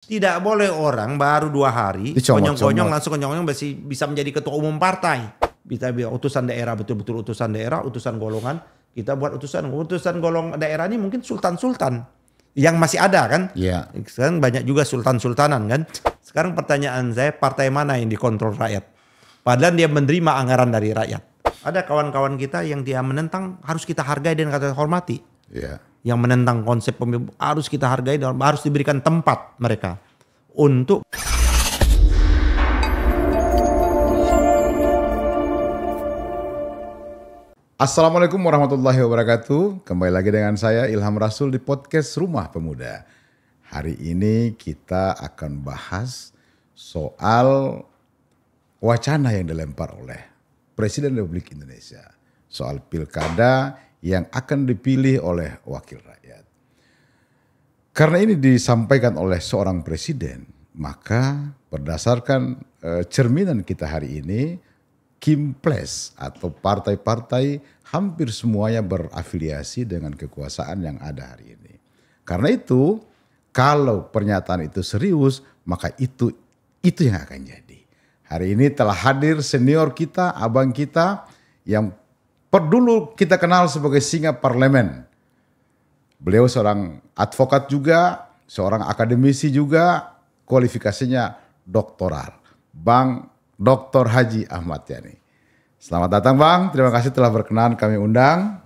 Tidak boleh orang baru 2 hari konyong-konyong langsung konyong-konyong bisa menjadi ketua umum partai. Bisa utusan daerah, betul-betul utusan daerah, utusan golongan. Kita buat utusan golongan daerah ini mungkin sultan-sultan yang masih ada kan. Iya. Sekarang banyak juga sultan-sultanan kan. Sekarang pertanyaan saya, partai mana yang dikontrol rakyat? Padahal dia menerima anggaran dari rakyat. Ada kawan-kawan kita yang dia menentang, harus kita hargai dan kita hormati. Iya. Yang menentang konsep pemilu harus kita hargai dan harus diberikan tempat mereka untuk. Assalamualaikum warahmatullahi wabarakatuh. Kembali lagi dengan saya Ilham Rasul di podcast Rumah Pemuda. Hari ini kita akan bahas soal wacana yang dilempar oleh Presiden Republik Indonesia. Soal pilkada yang akan dipilih oleh wakil rakyat. Karena ini disampaikan oleh seorang presiden, maka berdasarkan cerminan kita hari ini, Kimples atau partai-partai hampir semuanya berafiliasi dengan kekuasaan yang ada hari ini. Karena itu, kalau pernyataan itu serius, maka itu yang akan jadi. Hari ini telah hadir senior kita, abang kita yang dulu kita kenal sebagai singa parlemen. Beliau seorang advokat juga, seorang akademisi juga, kualifikasinya doktoral. Bang Dr. Haji Ahmad Yani. Selamat datang Bang, terima kasih telah berkenan kami undang.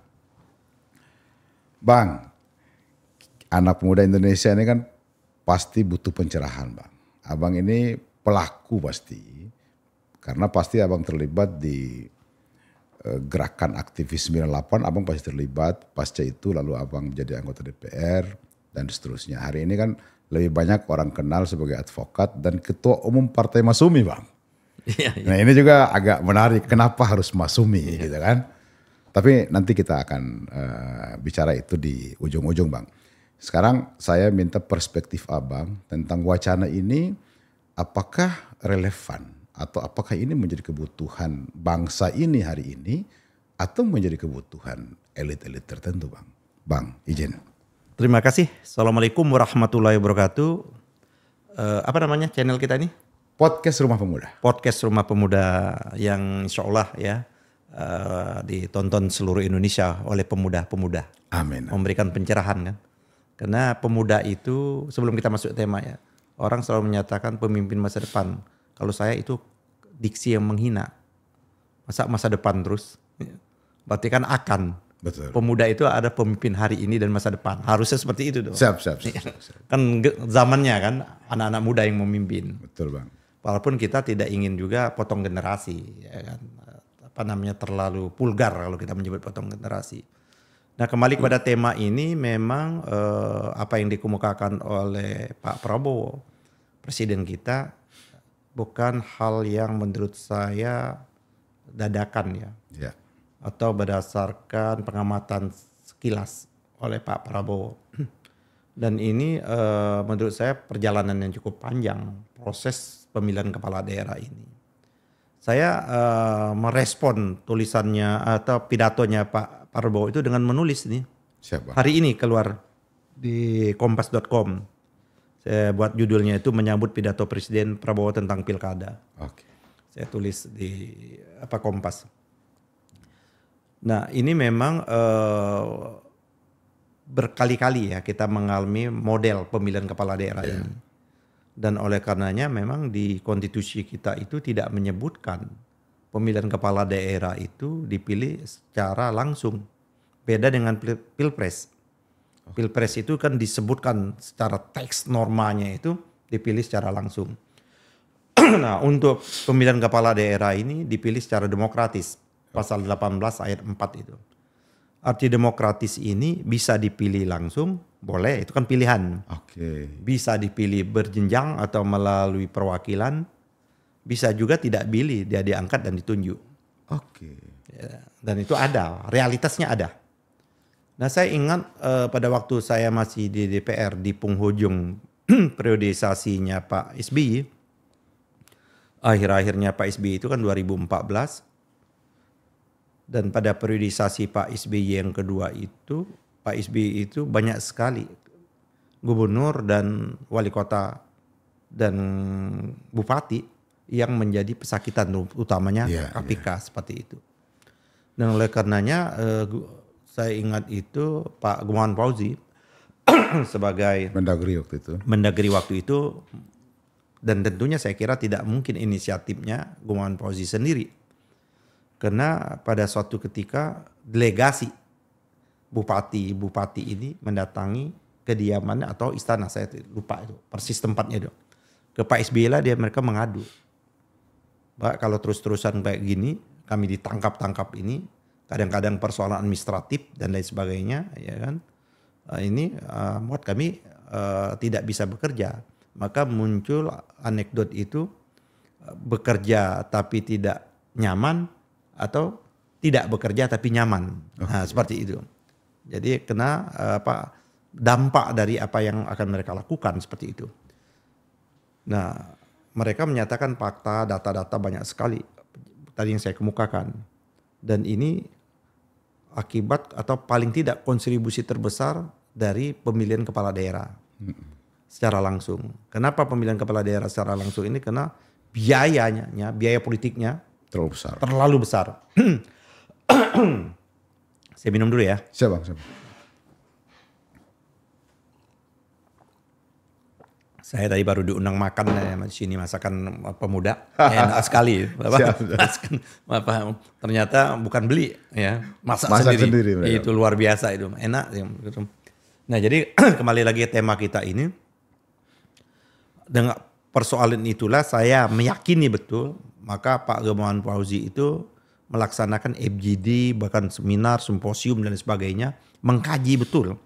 Bang, anak muda Indonesia ini kan pasti butuh pencerahan Bang. Abang ini pelaku pasti, karena pasti abang terlibat di gerakan aktivis 98, abang pasti terlibat. Pasca itu lalu abang menjadi anggota DPR dan seterusnya. Hari ini kan lebih banyak orang kenal sebagai advokat dan ketua umum Partai Masyumi Bang. Nah ini juga agak menarik, kenapa harus Masyumi gitu kan. Tapi nanti kita akan bicara itu di ujung-ujung Bang. Sekarang saya minta perspektif abang tentang wacana ini, apakah relevan? Atau apakah ini menjadi kebutuhan bangsa ini hari ini atau menjadi kebutuhan elit-elit tertentu Bang? Bang, izin. Terima kasih. Assalamualaikum warahmatullahi wabarakatuh. Apa namanya channel kita ini? Podcast Rumah Pemuda. Podcast Rumah Pemuda yang insya Allah ya ditonton seluruh Indonesia oleh pemuda-pemuda. Amin. Memberikan pencerahan kan. Karena pemuda itu, sebelum kita masuk tema ya, orang selalu menyatakan pemimpin masa depan. Kalau saya itu diksi yang menghina. Masa depan terus. Berarti kan akan. Betul. Pemuda itu ada pemimpin hari ini dan masa depan. Harusnya seperti itu dong. Siap. Kan zamannya kan anak-anak muda yang memimpin. Betul Bang. Walaupun kita tidak ingin juga potong generasi. Ya kan? Terlalu vulgar kalau kita menyebut potong generasi. Nah kembali kepada tema ini memang apa yang dikemukakan oleh Pak Prabowo, Presiden kita, bukan hal yang menurut saya dadakan ya. Atau berdasarkan pengamatan sekilas oleh Pak Prabowo. Dan ini menurut saya perjalanan yang cukup panjang proses pemilihan kepala daerah ini. Saya merespon tulisannya atau pidatonya Pak Prabowo itu dengan menulis nih. Siap, Bang. Hari ini keluar di kompas.com. Saya buat judulnya itu menyambut pidato Presiden Prabowo tentang pilkada. Oke. Saya tulis di Kompas. Nah ini memang berkali-kali ya kita mengalami model pemilihan kepala daerah ini. Dan oleh karenanya memang di konstitusi kita itu tidak menyebutkan pemilihan kepala daerah itu dipilih secara langsung. Beda dengan pilpres. Pilpres itu kan disebutkan secara teks normanya itu dipilih secara langsung. Nah untuk pemilihan kepala daerah ini dipilih secara demokratis. Pasal 18 ayat 4 itu. Arti demokratis ini bisa dipilih langsung, boleh, itu kan pilihan. Oke. Bisa dipilih berjenjang atau melalui perwakilan. Bisa juga tidak pilih, dia diangkat dan ditunjuk. Oke. Ya, dan itu ada, realitasnya ada. Nah saya ingat pada waktu saya masih di DPR di penghujung periodisasinya Pak SBY. Akhir-akhirnya Pak SBY itu kan 2014. Dan pada periodisasi Pak SBY yang kedua itu, Pak SBY itu banyak sekali gubernur dan wali kota dan bupati yang menjadi pesakitan utamanya KPK seperti itu. Dan oleh karenanya saya ingat itu Pak Gamawan Fauzi sebagai Mendagri waktu itu, dan tentunya saya kira tidak mungkin inisiatifnya Gamawan Fauzi sendiri. Karena pada suatu ketika delegasi bupati ini mendatangi kediamannya atau istana, saya lupa itu persis tempatnya itu. Ke Pak SBY lah mereka mengadu. Pak, kalau terus-terusan kayak gini, kami ditangkap ini, kadang-kadang persoalan administratif dan lain sebagainya, ya kan? Ini buat kami tidak bisa bekerja. Maka muncul anekdot itu, bekerja tapi tidak nyaman atau tidak bekerja tapi nyaman. Nah, seperti itu. Jadi kena dampak dari apa yang akan mereka lakukan seperti itu. Nah, mereka menyatakan fakta, data-data banyak sekali tadi yang saya kemukakan. Dan ini akibat atau paling tidak kontribusi terbesar dari pemilihan kepala daerah secara langsung. Kenapa pemilihan kepala daerah secara langsung ini? Karena biaya politiknya terlalu besar. Saya minum dulu ya. Siap. Saya tadi baru diundang makan di sini, masakan pemuda, enak sekali. Ternyata bukan beli, ya, masak sendiri. Itu luar biasa itu, enak. Nah, jadi kembali lagi tema kita ini, dengan persoalan itulah saya meyakini betul, maka Pak Gamawan Fauzi itu melaksanakan FGD, bahkan seminar, simposium dan sebagainya, mengkaji betul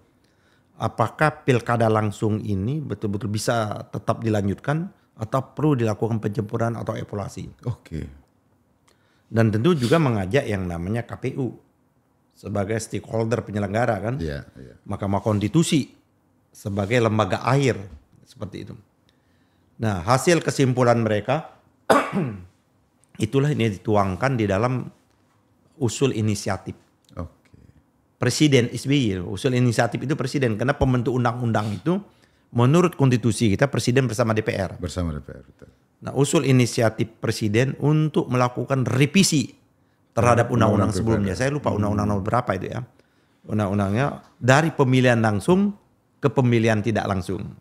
apakah pilkada langsung ini betul-betul bisa tetap dilanjutkan atau perlu dilakukan penjempuran atau evaluasi. Oke. Dan tentu juga mengajak yang namanya KPU sebagai stakeholder penyelenggara kan. Iya. Mahkamah Konstitusi sebagai lembaga akhir seperti itu. Nah, hasil kesimpulan mereka itulah ini dituangkan di dalam usul inisiatif. Presiden SBY, usul inisiatif itu presiden, karena pembentuk undang-undang itu menurut konstitusi kita presiden bersama DPR. Betul. Nah, usul inisiatif presiden untuk melakukan revisi terhadap undang-undang sebelumnya. Saya lupa undang-undang nomor berapa itu ya. Undang-undangnya dari pemilihan langsung ke pemilihan tidak langsung.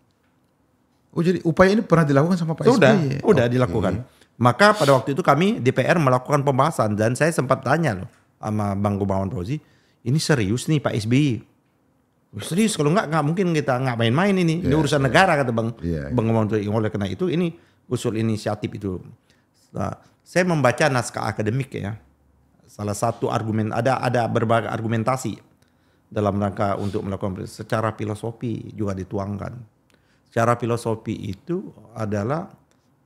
Oh, jadi upaya ini pernah dilakukan sama Pak SBY? Sudah dilakukan. Maka pada waktu itu kami DPR melakukan pembahasan dan saya sempat tanya loh sama Bang Gamawan Fauzi, ini serius nih Pak SBY? Serius, kalau nggak mungkin kita nggak main-main ini. Ini urusan negara kata Bang Gamawan Fauzi. Oleh karena itu ini usul inisiatif itu. Nah, saya membaca naskah akademik ya. Salah satu argumen, ada berbagai argumentasi dalam rangka untuk melakukan secara filosofi juga dituangkan. Secara filosofi itu adalah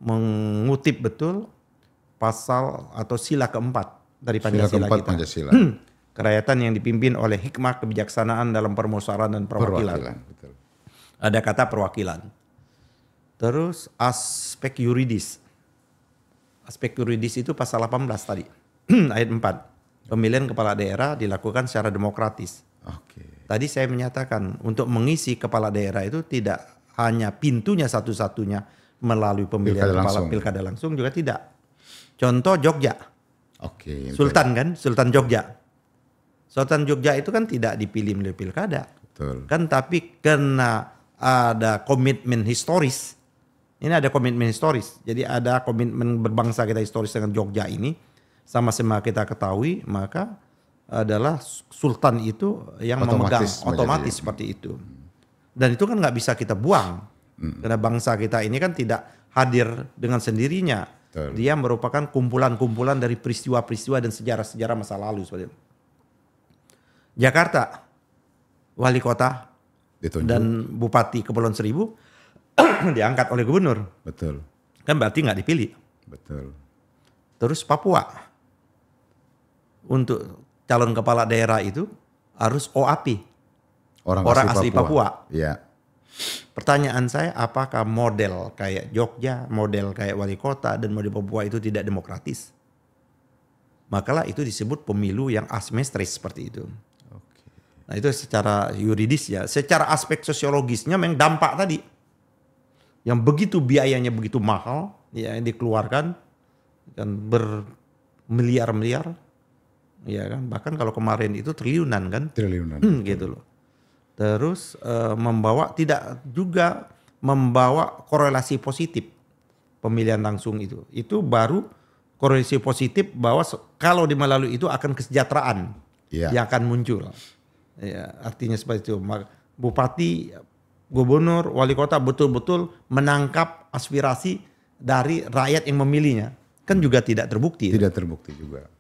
mengutip betul pasal atau sila keempat dari Pancasila kita. Pancasila. Kerakyatan yang dipimpin oleh hikmah kebijaksanaan dalam permusyawaratan dan perwakilan. Betul. Ada kata perwakilan. Terus aspek yuridis. Aspek yuridis itu pasal 18 tadi. Ayat 4. Pemilihan kepala daerah dilakukan secara demokratis. Oke. Tadi saya menyatakan untuk mengisi kepala daerah itu tidak hanya pintunya satu-satunya melalui pemilihan pilkada langsung juga tidak. Contoh Jogja. Oke. Sultan kan, Sultan Jogja. Sultan Jogja itu kan tidak dipilih melalui pilkada. Betul. Kan tapi karena ada komitmen historis. Ini ada komitmen historis. Jadi ada komitmen berbangsa kita historis dengan Jogja ini. Sama-sama kita ketahui, maka adalah Sultan itu yang memegang otomatis seperti itu. Dan itu kan nggak bisa kita buang. Karena bangsa kita ini kan tidak hadir dengan sendirinya. Betul. Dia merupakan kumpulan-kumpulan dari peristiwa-peristiwa dan sejarah-sejarah masa lalu. Seperti itu. Jakarta, wali kota ditunjuk. Dan bupati Kepulauan Seribu diangkat oleh gubernur. Betul. Kan berarti nggak dipilih. Betul. Terus Papua, untuk calon kepala daerah itu harus OAP, orang asli Papua. Iya. Pertanyaan saya, apakah model kayak Jogja, model kayak wali kota dan model Papua itu tidak demokratis? Makalah itu disebut pemilu yang asimetris seperti itu. Nah itu secara yuridis ya, secara aspek sosiologisnya memang dampak tadi. yang begitu biayanya begitu mahal, ya yang dikeluarkan kan bermiliar-miliar, ya kan. Bahkan kalau kemarin itu triliunan kan, Triliunan. gitu loh. Terus tidak juga membawa korelasi positif pemilihan langsung itu. Itu baru korelasi positif bahwa kalau melalui itu akan kesejahteraan yang akan muncul. Ya, artinya seperti itu. Bupati, gubernur, wali kota betul-betul menangkap aspirasi dari rakyat yang memilihnya. Kan juga tidak terbukti. Tidak terbukti juga.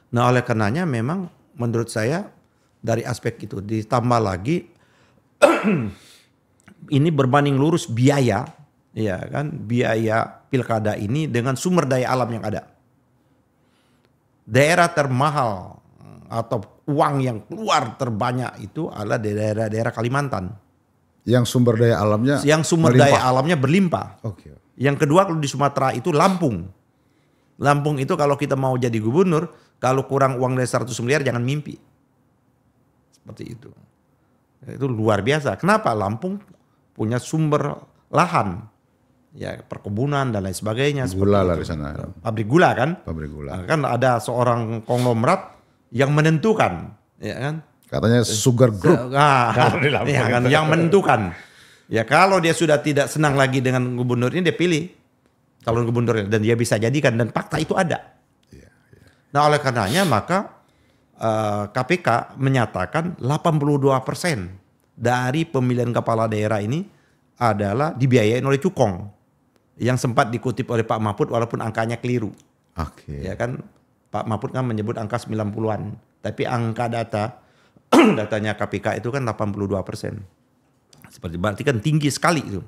Nah oleh karenanya memang menurut saya dari aspek itu ditambah lagi ini berbanding lurus biaya, ya kan, biaya pilkada ini dengan sumber daya alam yang ada. Daerah termahal atau uang yang keluar terbanyak itu adalah daerah-daerah Kalimantan. Yang sumber daya alamnya daya alamnya berlimpah. Oke. Yang kedua kalau di Sumatera itu Lampung. Lampung itu kalau kita mau jadi gubernur, kalau kurang uang dari 100 miliar jangan mimpi. Seperti itu. Itu luar biasa. Kenapa? Lampung punya sumber lahan. Ya, perkebunan dan lain sebagainya. Gula lah di sana. Pabrik gula kan? Pabrik gula. Nah, kan ada seorang konglomerat yang menentukan, ya kan? Katanya Sugar Group. Ya kan, yang menentukan. Ya kalau dia sudah tidak senang lagi dengan gubernur ini, dia pilih calon gubernur dan dia bisa jadikan, dan fakta itu ada. Nah oleh karenanya maka KPK menyatakan 82% dari pemilihan kepala daerah ini adalah dibiayain oleh cukong. Yang sempat dikutip oleh Pak Mahfud walaupun angkanya keliru. Oke. Ya kan Pak Mahfud kan menyebut angka 90-an. Tapi angka datanya KPK itu kan 82%. Berarti kan tinggi sekali itu.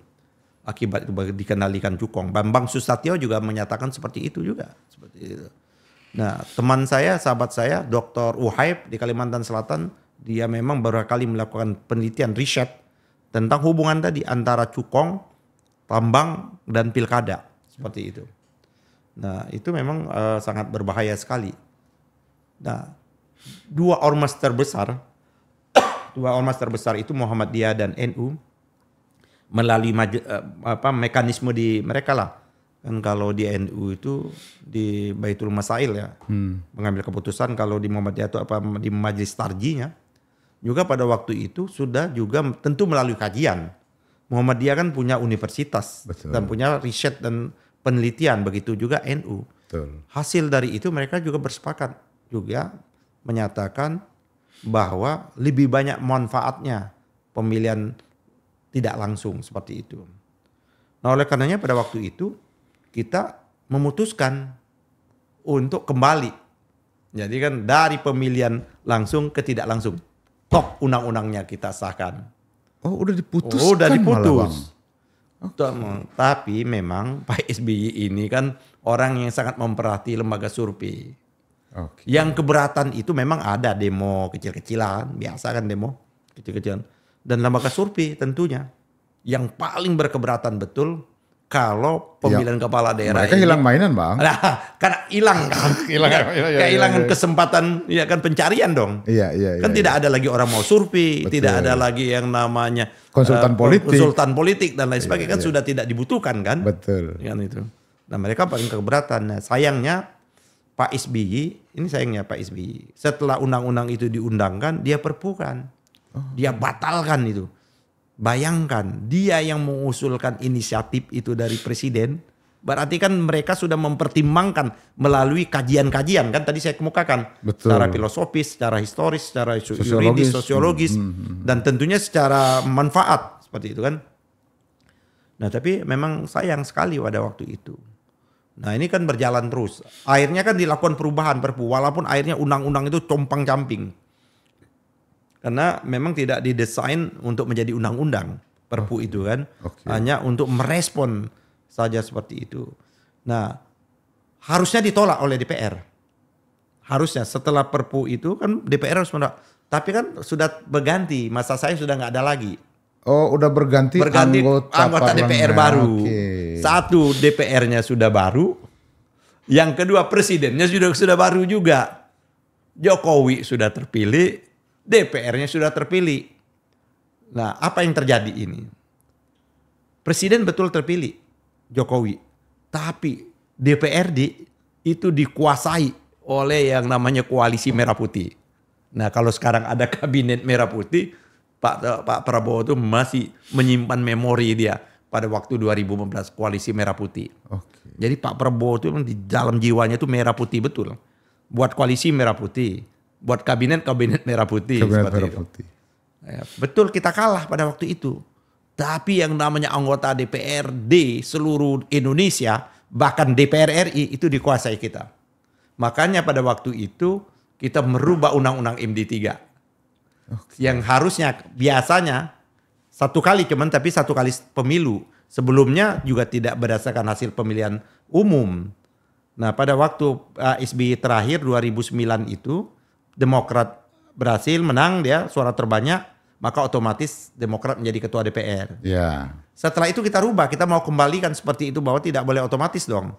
Akibat itu dikendalikan cukong. Bambang Susatyo juga menyatakan seperti itu juga. Seperti itu. Nah teman saya, sahabat saya, Dr. Uhaib di Kalimantan Selatan, dia memang baru kali melakukan penelitian riset tentang hubungan tadi antara cukong, tambang, dan pilkada. Seperti itu. Nah itu memang sangat berbahaya sekali. Nah dua ormas terbesar itu Muhammadiyah dan NU melalui mekanisme di mereka lah. Kan kalau di NU itu di Baitul Masail ya, mengambil keputusan. Kalau di Muhammadiyah itu di Majelis Tarjinya. Juga pada waktu itu sudah juga tentu melalui kajian. Muhammadiyah kan punya universitas. Betul. Dan punya riset dan penelitian, begitu juga NU. Betul. Hasil dari itu mereka juga bersepakat juga menyatakan bahwa lebih banyak manfaatnya pemilihan tidak langsung seperti itu. Nah oleh karenanya pada waktu itu kita memutuskan untuk kembali. Jadi kan dari pemilihan langsung ke tidak langsung. Tok undang-undangnya kita sahkan. Oh udah diputus. Oh udah diputus. Tapi memang Pak SBY ini kan orang yang sangat memperhati lembaga survei. Okay. Yang keberatan itu memang ada demo kecil-kecilan, biasa kan demo kecil-kecilan. Dan lembaga survei tentunya yang paling berkeberatan betul kalau pemilihan kepala daerah mereka ini hilang mainan bang. Nah, karena hilang kan, kehilangan kesempatan ya kan pencarian dong. Iya. Kan tidak ada lagi orang mau survei, tidak ada lagi yang namanya konsultan politik dan lain sebagainya kan sudah tidak dibutuhkan kan. Betul. Kan itu. Nah mereka paling keberatan. Nah, sayangnya Pak SBY, ini sayangnya Pak SBY, setelah undang-undang itu diundangkan, dia perpukan. Dia batalkan itu. Bayangkan, dia yang mengusulkan inisiatif itu dari presiden, berarti kan mereka sudah mempertimbangkan melalui kajian-kajian, kan tadi saya kemukakan. Betul. Secara filosofis, secara historis, secara yuridis, sosiologis, dan tentunya secara manfaat, seperti itu kan. Nah tapi memang sayang sekali pada waktu itu. Nah ini kan berjalan terus. Akhirnya kan dilakukan perubahan Perpu. Walaupun akhirnya undang-undang itu compang-camping. Karena memang tidak didesain untuk menjadi undang-undang Perpu itu kan. Okay. Hanya untuk merespon saja seperti itu. Nah harusnya ditolak oleh DPR. Harusnya setelah Perpu itu kan DPR harus menolak. Tapi kan sudah berganti. Masa saya sudah nggak ada lagi. Oh udah berganti anggota DPR baru. Okay. Satu DPR-nya sudah baru. Yang kedua presidennya sudah baru juga. Jokowi sudah terpilih, DPR-nya sudah terpilih. Nah apa yang terjadi ini? Presiden betul terpilih Jokowi, tapi DPRD itu dikuasai oleh yang namanya koalisi merah putih. Nah kalau sekarang ada kabinet merah putih, Pak Prabowo itu masih menyimpan memori dia pada waktu 2015 koalisi merah putih. Oke. Jadi Pak Prabowo itu di dalam jiwanya itu merah putih betul. Buat koalisi merah putih, buat kabinet merah putih. Kabinet seperti merah itu. putih. Ya, betul kita kalah pada waktu itu. Tapi yang namanya anggota DPRD seluruh Indonesia, bahkan DPR RI itu dikuasai kita. Makanya pada waktu itu kita merubah undang-undang MD3. Yang harusnya biasanya satu kali cuman, tapi satu kali pemilu. Sebelumnya juga tidak berdasarkan hasil pemilihan umum. Nah pada waktu SBY terakhir 2009 itu Demokrat berhasil menang, dia suara terbanyak, maka otomatis Demokrat menjadi ketua DPR. Ya. Setelah itu kita rubah, kita mau kembalikan seperti itu bahwa tidak boleh otomatis dong.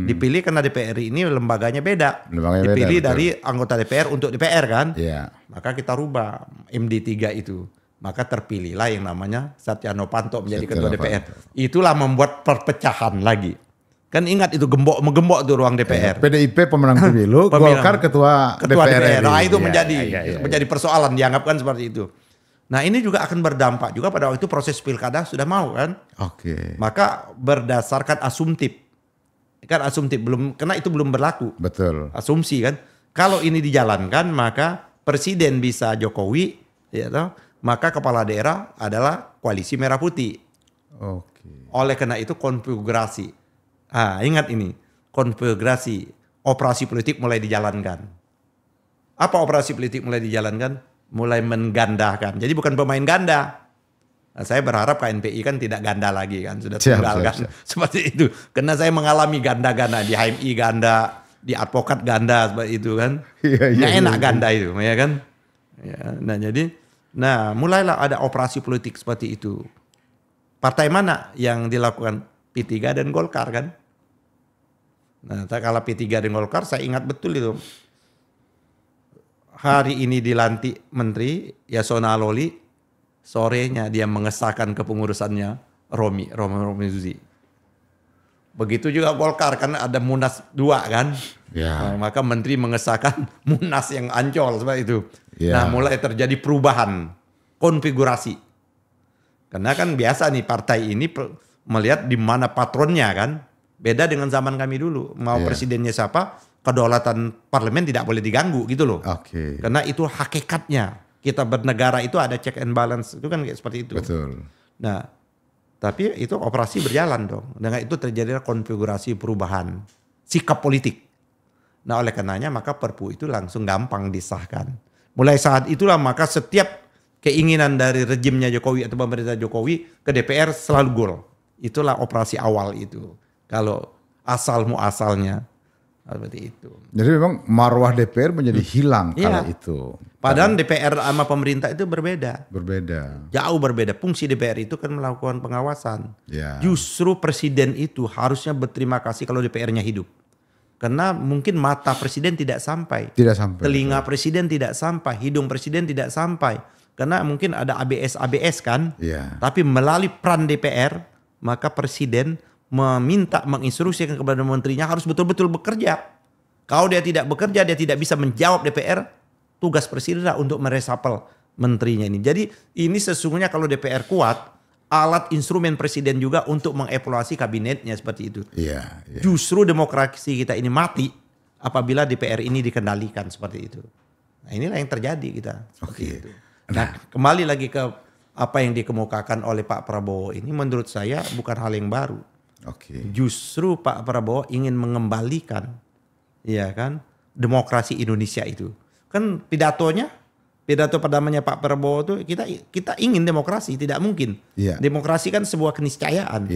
Dipilih karena DPR ini lembaganya beda. Lembaganya Dipilih beda, dari anggota DPR untuk DPR kan. Ya. Maka kita rubah MD3 itu. Maka terpilihlah yang namanya Setia Novanto menjadi ketua DPR. Itulah membuat perpecahan lagi. Kan ingat itu menggembok tuh ruang DPR. PDIP pemenang pemilu, Golkar ketua DPR. Nah itu Ya, menjadi persoalan, dianggapkan seperti itu. Nah ini juga akan berdampak juga pada waktu proses pilkada sudah mau kan. Oke. Maka berdasarkan asumtif. Kan asumtif belum, karena itu belum berlaku. Betul. Asumsi kan. Kalau ini dijalankan maka presiden bisa Jokowi, ya toh, maka kepala daerah adalah koalisi merah putih. Oke. Oleh karena itu konfigurasi. Ingat ini, konfigurasi operasi politik mulai dijalankan. Apa operasi politik mulai dijalankan? Mulai menggandakan. Jadi bukan pemain ganda. Nah, saya berharap KNPI kan tidak ganda lagi kan, sudah tunggal kan. Seperti itu. Karena saya mengalami ganda-ganda di HMI ganda, di advokat ganda seperti itu kan. Nggak enak ganda itu, ya kan. Ya, nah mulailah ada operasi politik seperti itu. Partai mana yang dilakukan? P3 dan Golkar kan. Nah, kalau P3 dan Golkar saya ingat betul itu. Hari ini dilantik Menteri Yasona Lawli, sorenya dia mengesahkan kepengurusannya Romi Zuzi. Begitu juga Golkar kan ada Munas 2 kan. Ya. Nah, maka Menteri mengesahkan Munas yang Ancol seperti itu. Ya. Nah mulai terjadi perubahan konfigurasi. Karena kan biasa nih partai ini melihat di mana patronnya kan. Beda dengan zaman kami dulu. Mau presidennya siapa, kedaulatan parlemen tidak boleh diganggu gitu loh. Oke. Karena itu hakikatnya. Kita bernegara itu ada check and balance. Itu kan kayak seperti itu. Betul. Nah, tapi itu operasi berjalan dong. Dengan itu terjadi konfigurasi perubahan sikap politik. Nah, oleh karenanya maka Perpu itu langsung gampang disahkan. Mulai saat itulah maka setiap keinginan dari rejimnya Jokowi atau pemerintah Jokowi ke DPR selalu gol. Itulah operasi awal itu. Kalau asal muasalnya seperti itu. Jadi memang marwah DPR menjadi hilang kala itu. Padahal DPR sama pemerintah itu berbeda. Berbeda. Jauh berbeda. Fungsi DPR itu kan melakukan pengawasan. Ya. Justru presiden itu harusnya berterima kasih kalau DPR-nya hidup. Karena mungkin mata presiden tidak sampai. Tidak sampai. Telinga presiden tidak sampai. Hidung presiden tidak sampai. Karena mungkin ada ABS kan. Ya. Tapi melalui peran DPR, maka presiden meminta, menginstruksikan kepada menterinya harus betul-betul bekerja. Kalau dia tidak bekerja, dia tidak bisa menjawab DPR. Tugas presiden untuk meresapel menterinya ini. Jadi ini sesungguhnya kalau DPR kuat, alat instrumen presiden juga untuk mengevaluasi kabinetnya seperti itu. Iya. Justru demokrasi kita ini mati apabila DPR ini dikendalikan seperti itu. Nah inilah yang terjadi kita. Seperti itu. Nah kembali lagi ke apa yang dikemukakan oleh Pak Prabowo ini menurut saya bukan hal yang baru. Justru Pak Prabowo ingin mengembalikan, ya kan, demokrasi Indonesia itu. Kan pidato pertamanya Pak Prabowo itu kita ingin demokrasi, tidak mungkin. Demokrasi kan sebuah keniscayaan.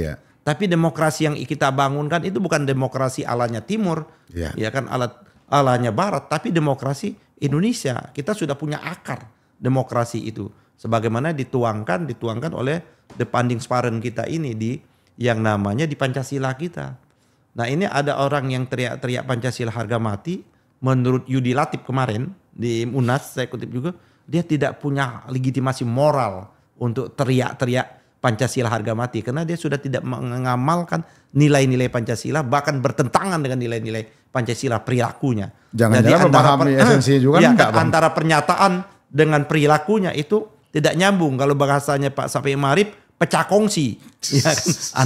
Tapi demokrasi yang kita bangunkan itu bukan demokrasi alanya Timur, ya kan, alanya Barat, tapi demokrasi Indonesia. Kita sudah punya akar demokrasi itu, sebagaimana dituangkan oleh the founding parent kita ini yang namanya di Pancasila kita. Nah ini ada orang yang teriak-teriak Pancasila harga mati. Menurut Yudi Latif kemarin di Munas, saya kutip juga, dia tidak punya legitimasi moral untuk teriak-teriak Pancasila harga mati karena dia sudah tidak mengamalkan nilai-nilai Pancasila, bahkan bertentangan dengan nilai-nilai Pancasila perilakunya. Jangan-jangan memahami esensinya juga ya, enggak, Bang. antara pernyataan dengan perilakunya itu tidak nyambung. Kalau bahasanya Pak Safi Marif, pecah kongsi ya kan?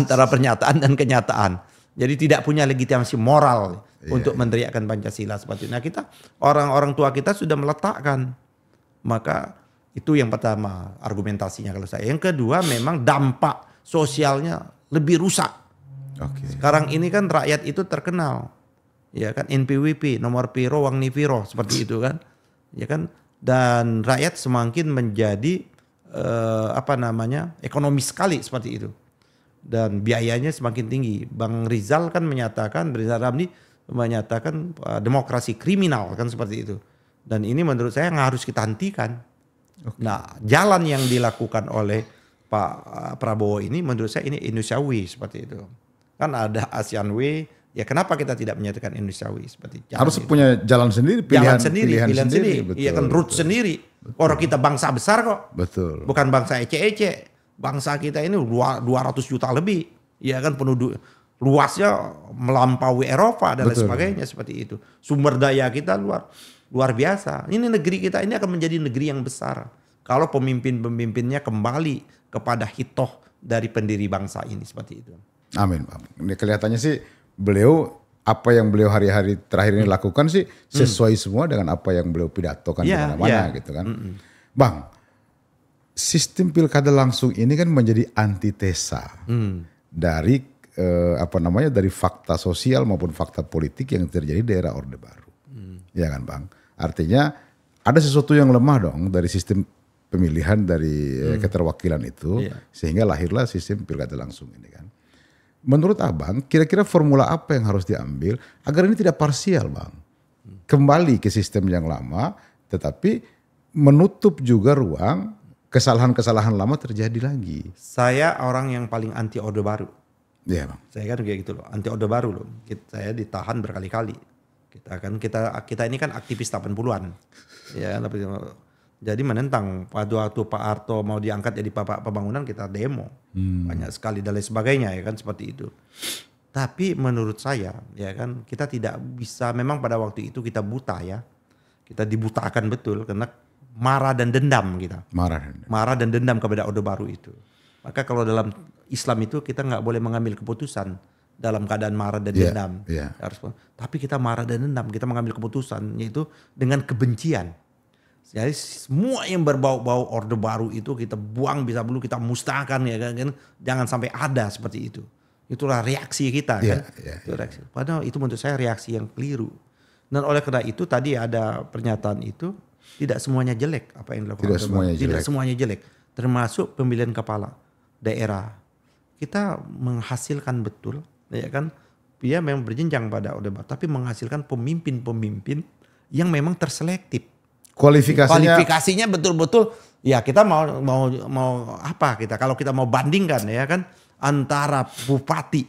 Antara pernyataan dan kenyataan. Jadi tidak punya legitimasi moral untuk meneriakkan Pancasila seperti itu. Nah kita, orang-orang tua kita sudah meletakkan. Maka itu yang pertama argumentasinya kalau saya. Yang kedua memang dampak sosialnya lebih rusak. Sekarang ini kan rakyat itu terkenal. Ya kan NPWP, nomor piro, wang ni piro, seperti itu kan. Ya kan, dan rakyat semakin menjadi ekonomis sekali seperti itu. Dan biayanya semakin tinggi. Bang Rizal kan menyatakan, Rizal Ramli menyatakan demokrasi kriminal kan seperti itu. Dan ini menurut saya yang harus kita hentikan. Nah, jalan yang dilakukan oleh Pak Prabowo ini menurut saya ini Indonesia Way seperti itu. Kan ada ASEAN Way, ya kenapa kita tidak menyatakan Indonesia Way seperti jalan harus itu. punya jalan sendiri, pilihan sendiri. Betul, Iya kan root sendiri. Orang kita bangsa besar kok. Betul. Bukan bangsa ece-ece. Bangsa kita ini 200 juta lebih. Ya kan penduduk luasnya melampaui Eropa dan lain sebagainya seperti itu. Sumber daya kita luar biasa. Ini negeri kita ini akan menjadi negeri yang besar. Kalau pemimpin-pemimpinnya kembali kepada hitoh dari pendiri bangsa ini seperti itu. Amin. Ini kelihatannya sih beliau, apa yang beliau hari-hari terakhir ini lakukan sih sesuai semua dengan apa yang beliau pidatokan di mana-mana gitu kan. Bang, sistem pilkada langsung ini kan menjadi antitesa dari dari fakta sosial maupun fakta politik yang terjadi di era Orde Baru. Ya kan Bang? Artinya ada sesuatu yang lemah dong dari sistem pemilihan dari keterwakilan itu sehingga lahirlah sistem pilkada langsung ini kan. Menurut Abang, kira-kira formula apa yang harus diambil agar ini tidak parsial Bang? Kembali ke sistem yang lama tetapi menutup juga ruang kesalahan-kesalahan lama terjadi lagi. Saya orang yang paling anti Orde Baru. Iya Bang. Saya kan kayak gitu loh, anti Orde Baru loh. Saya ditahan berkali-kali. Kita ini kan aktivis 80-an. Ya, jadi menentang pada waktu Pak Harto mau diangkat jadi Bapak Pembangunan kita demo. Banyak sekali dan lain sebagainya ya kan seperti itu. Tapi menurut saya ya kan kita tidak bisa, memang pada waktu itu kita buta ya. Kita dibutakan betul karena marah dan dendam kita. Marah dan dendam kepada Orde Baru itu. Maka kalau dalam Islam itu kita nggak boleh mengambil keputusan dalam keadaan marah dan dendam. Tapi kita marah dan dendam, kita mengambil keputusan yaitu dengan kebencian. Jadi semua yang berbau-bau Orde Baru itu kita buang, bisa dulu kita musnahkan ya kan. Jangan sampai ada seperti itu. Itulah reaksi kita kan. Itu reaksi. Padahal itu menurut saya reaksi yang keliru. Dan oleh karena itu tadi ada pernyataan itu tidak semuanya jelek apa yang dilakukan. Tidak semuanya jelek. Termasuk pemilihan kepala daerah. Kita menghasilkan betul ya kan. Dia memang berjenjang pada Orde Baru tapi menghasilkan pemimpin-pemimpin yang memang terselektif. Kualifikasinya betul-betul ya kita mau apa kita kalau kita mau bandingkan ya kan antara bupati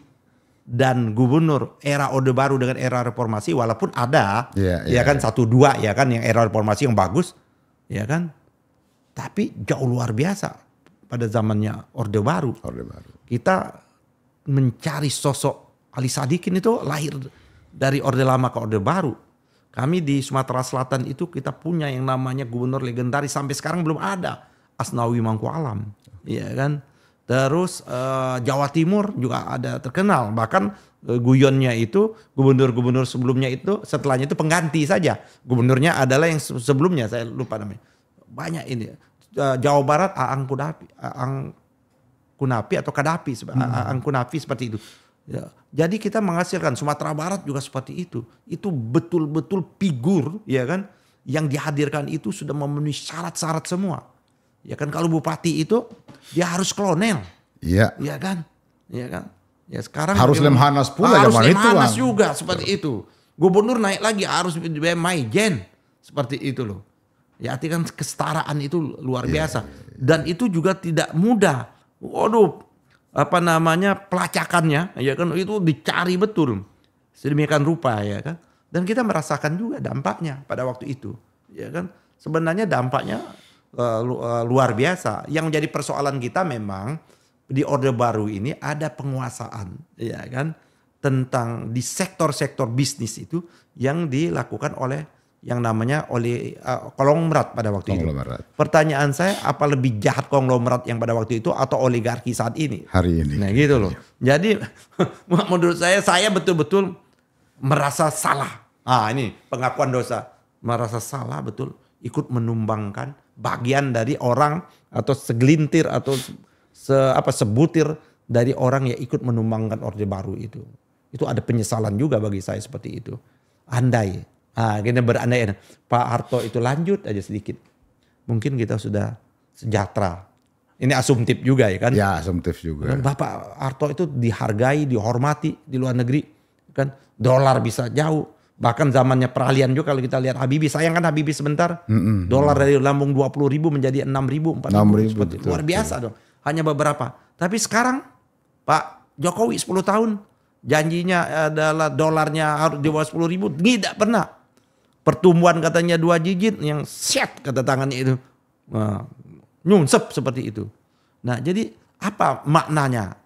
dan gubernur era Orde Baru dengan era reformasi walaupun ada kan 1-2 ya kan yang era reformasi yang bagus ya kan tapi jauh luar biasa pada zamannya Orde Baru. Kita mencari sosok Ali Sadikin itu lahir dari Orde Lama ke Orde Baru. Kami di Sumatera Selatan itu kita punya yang namanya gubernur legendaris sampai sekarang belum ada, Asnawi Mangkualam, ya kan. Terus Jawa Timur juga ada terkenal, bahkan guyonnya itu gubernur-gubernur sebelumnya itu setelahnya itu pengganti saja. Gubernurnya adalah yang sebelumnya saya lupa namanya. Banyak ini. Jawa Barat Aang Kunapi atau Kadapi, Aang Kunapi seperti itu. Ya. Jadi kita menghasilkan Sumatera Barat juga seperti itu. Itu betul-betul figur ya kan yang dihadirkan itu sudah memenuhi syarat-syarat semua. Ya kan kalau bupati itu dia harus kolonel. Iya. Ya kan? Ya kan? Ya sekarang harus Lemhanas pula harus Lemhanas juga seperti itu. Gubernur naik lagi harus Maijen seperti itu loh. Ya artinya kan kesetaraan itu luar biasa. Dan itu juga tidak mudah. Waduh, pelacakannya ya kan itu dicari betul sedemikian rupa ya kan, dan kita merasakan juga dampaknya pada waktu itu ya kan. Sebenarnya dampaknya luar biasa. Yang menjadi persoalan kita memang di Orde Baru ini ada penguasaan, ya kan, tentang di sektor-sektor bisnis itu yang dilakukan oleh yang namanya oleh konglomerat pada waktu itu. Pertanyaan saya, apa lebih jahat konglomerat yang pada waktu itu atau oligarki saat ini? Hari ini. Nah gitu loh. Jadi menurut saya betul-betul merasa salah. Ini pengakuan dosa. Merasa salah betul ikut menumbangkan bagian dari orang atau segelintir atau sebutir dari orang yang ikut menumbangkan Orde Baru itu. Itu ada penyesalan juga bagi saya seperti itu. Andai kita berandai Pak Harto itu lanjut aja sedikit, mungkin kita sudah sejahtera. Ini asumtif juga ya kan? Ya, asumtif juga. Dan Bapak Harto itu dihargai, dihormati di luar negeri, kan? Dolar bisa jauh. Bahkan zamannya peralihan juga kalau kita lihat Habibie, sayang kan Habibie sebentar, dolar dari lambung 20.000 menjadi 6.000, 4.000, luar biasa dong. Hanya beberapa. Tapi sekarang Pak Jokowi 10 tahun janjinya adalah dolarnya harus di bawah 10.000, tidak pernah. Pertumbuhan katanya 2 digit yang set kata tangannya itu. Nyunsep seperti itu. Nah jadi apa maknanya?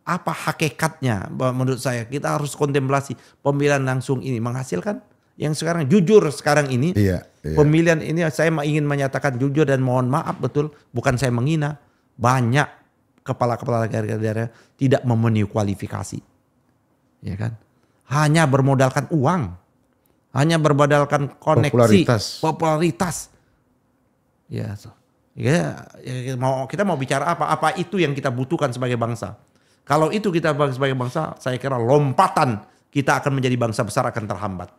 Apa hakikatnya? Menurut saya kita harus kontemplasi pemilihan langsung ini menghasilkan yang sekarang jujur sekarang ini. Iya. Pemilihan ini saya ingin menyatakan jujur dan mohon maaf betul. Bukan saya menghina. Banyak kepala-kepala daerah tidak memenuhi kualifikasi. Ya kan? Hanya bermodalkan uang. Hanya bermodalkan koneksi, popularitas. Ya, kita mau bicara apa? Apa itu yang kita butuhkan sebagai bangsa? Kalau itu kita sebagai bangsa, saya kira lompatan kita akan menjadi bangsa besar akan terhambat.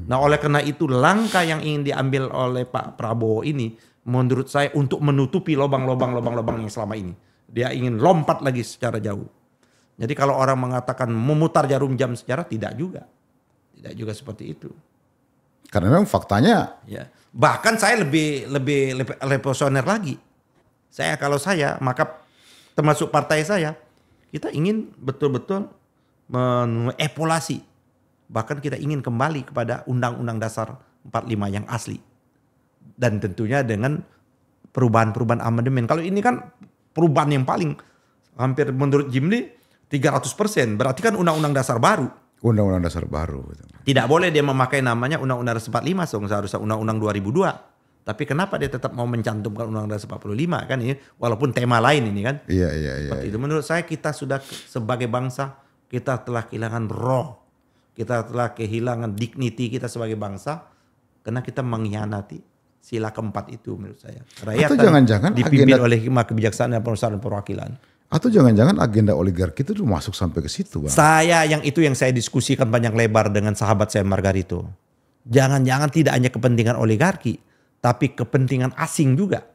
Nah, oleh karena itu langkah yang ingin diambil oleh Pak Prabowo ini, menurut saya untuk menutupi lubang-lubang yang selama ini. Dia ingin lompat lagi secara jauh. Jadi kalau orang mengatakan memutar jarum jam sejarah, tidak juga seperti itu. Karena memang faktanya. Ya. Bahkan saya lebih revolusioner lagi. Kalau saya, maka termasuk partai saya, kita ingin betul-betul mengevaluasi. Bahkan kita ingin kembali kepada Undang-Undang Dasar 45 yang asli. Dan tentunya dengan perubahan-perubahan amandemen. Kalau ini kan perubahan yang paling hampir menurut Jimli 300%. Berarti kan Undang-Undang Dasar baru. Undang-Undang Dasar baru. Tidak boleh dia memakai namanya Undang-Undang Dasar 45, seharusnya Undang-Undang 2002. Tapi kenapa dia tetap mau mencantumkan Undang-Undang Dasar 45 kan ini, walaupun tema lain ini kan. Iya. Itu menurut saya kita sudah sebagai bangsa, kita telah kehilangan roh. Kita telah kehilangan dignity kita sebagai bangsa karena kita mengkhianati sila keempat itu menurut saya. Atau jangan-jangan dipimpin oleh hikmah kebijaksanaan dan perwakilan. Atau jangan-jangan agenda oligarki itu masuk sampai ke situ, Bang. Itu yang saya diskusikan panjang lebar dengan sahabat saya Margarito. Jangan-jangan tidak hanya kepentingan oligarki, tapi kepentingan asing juga.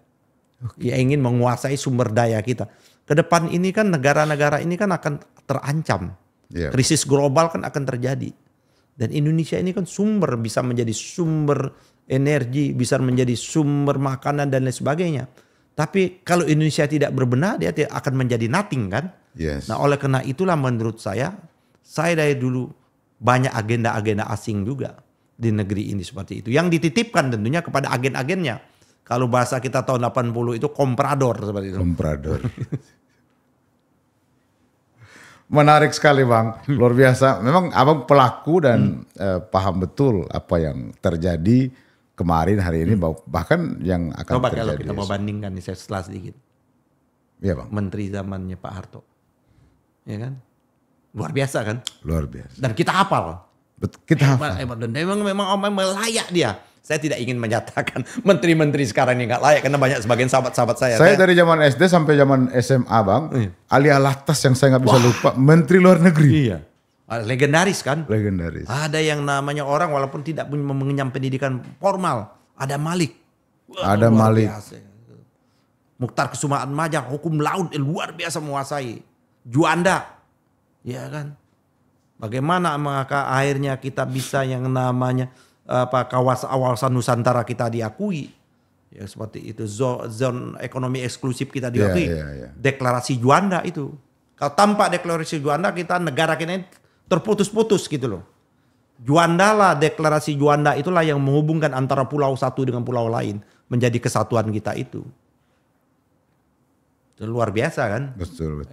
Dia ingin menguasai sumber daya kita. Kedepan ini kan negara-negara ini kan akan terancam. Krisis global kan akan terjadi. Dan Indonesia ini kan bisa menjadi sumber energi, bisa menjadi sumber makanan dan lain sebagainya. Tapi kalau Indonesia tidak berbenah, dia akan menjadi nothing kan. Yes. Nah oleh karena itulah menurut saya dari dulu banyak agenda-agenda asing juga di negeri ini seperti itu. Yang dititipkan tentunya kepada agen-agennya. Kalau bahasa kita tahun 80 itu komprador seperti itu. Komprador. Menarik sekali Bang, luar biasa. Memang Abang pelaku dan paham betul apa yang terjadi kemarin, hari ini, bahkan yang akan coba terjadi. Coba kalau kita mau bandingkan nih, saya setelah sedikit. Iya Bang. Menteri zamannya Pak Harto. Ya kan? Luar biasa kan? Luar biasa. Dan kita hafal. Kita hafal. Hebat. Dan memang layak dia. Saya tidak ingin menyatakan menteri-menteri sekarang ini nggak layak karena banyak sebagian sahabat-sahabat saya. Saya dari zaman SD sampai zaman SMA Bang, Alia Latas yang saya nggak bisa lupa, Menteri Luar Negeri. Iya. Legendaris kan? Legendaris. Ada yang namanya orang walaupun tidak punya mengenyam pendidikan formal. Ada Malik. Ada Malik. Biasa. Mukhtar Kesumaan Majak, hukum laut luar biasa menguasai. Juanda. Ya kan? Bagaimana maka akhirnya kita bisa yang namanya kawasan Nusantara kita diakui. Ya seperti itu. Zone ekonomi eksklusif kita diakui. Deklarasi Juanda itu. Kalau tanpa deklarasi Juanda negara kita ini terputus-putus gitu loh. Deklarasi Juanda itulah yang menghubungkan antara pulau satu dengan pulau lain menjadi kesatuan kita itu. Itu luar biasa kan. Betul.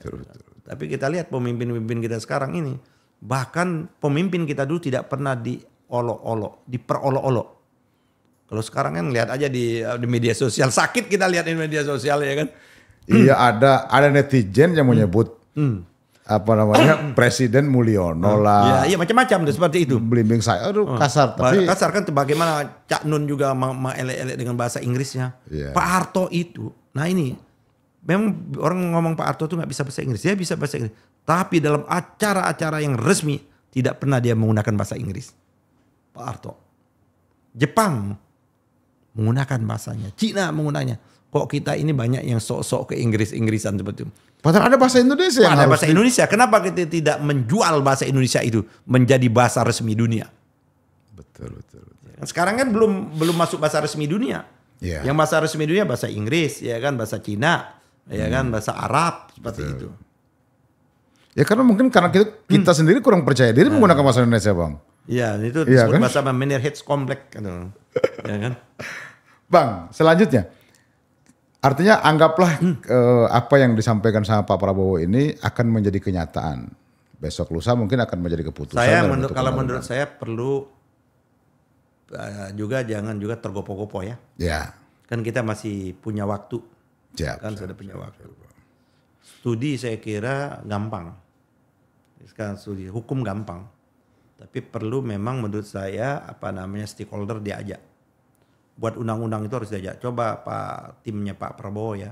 Tapi kita lihat pemimpin-pemimpin kita sekarang ini, bahkan pemimpin kita dulu tidak pernah diolok-olok, diperolok-olok. Kalau sekarang kan lihat aja di media sosial, sakit kita lihat di media sosial ya kan. Iya, ada netizen yang menyebut Presiden Mulyono lah. Iya macam-macam seperti itu. Belimbing saya, aduh kasar. Tapi kasar kan bagaimana Cak Nun juga elek-elek dengan bahasa Inggrisnya. Iya. Pak Harto itu, nah ini memang orang ngomong Pak Harto itu nggak bisa bahasa Inggris, dia bisa bahasa Inggris. Tapi dalam acara-acara yang resmi tidak pernah dia menggunakan bahasa Inggris. Pak Harto. Jepang menggunakan bahasanya, Cina menggunakannya. Kok kita ini banyak yang sok-sok ke Inggrisan seperti itu. padahal ada bahasa Indonesia yang Ada harus bahasa Indonesia. Kenapa kita tidak menjual bahasa Indonesia itu menjadi bahasa resmi dunia? Betul. Sekarang kan belum masuk bahasa resmi dunia. Iya. Yang bahasa resmi dunia bahasa Inggris, ya kan, bahasa Cina, ya kan, bahasa Arab seperti itu. Ya karena mungkin karena kita sendiri kurang percaya diri menggunakan bahasa Indonesia, Bang. Iya, itu Iya, disebut kan? bahasa Meneerheids Complex kan. Ya kan? Bang, selanjutnya. Artinya anggaplah apa yang disampaikan sama Pak Prabowo ini akan menjadi kenyataan. Besok lusa mungkin akan menjadi keputusan. Kalau menurut saya perlu juga jangan juga tergopoh-gopoh ya. Ya. Kan kita masih punya waktu. Siap. Sudah punya waktu. Studi saya kira gampang. Sekarang studi hukum gampang. Tapi perlu memang menurut saya stakeholder diajak. Buat undang-undang itu harus diajak. Coba timnya Pak Prabowo ya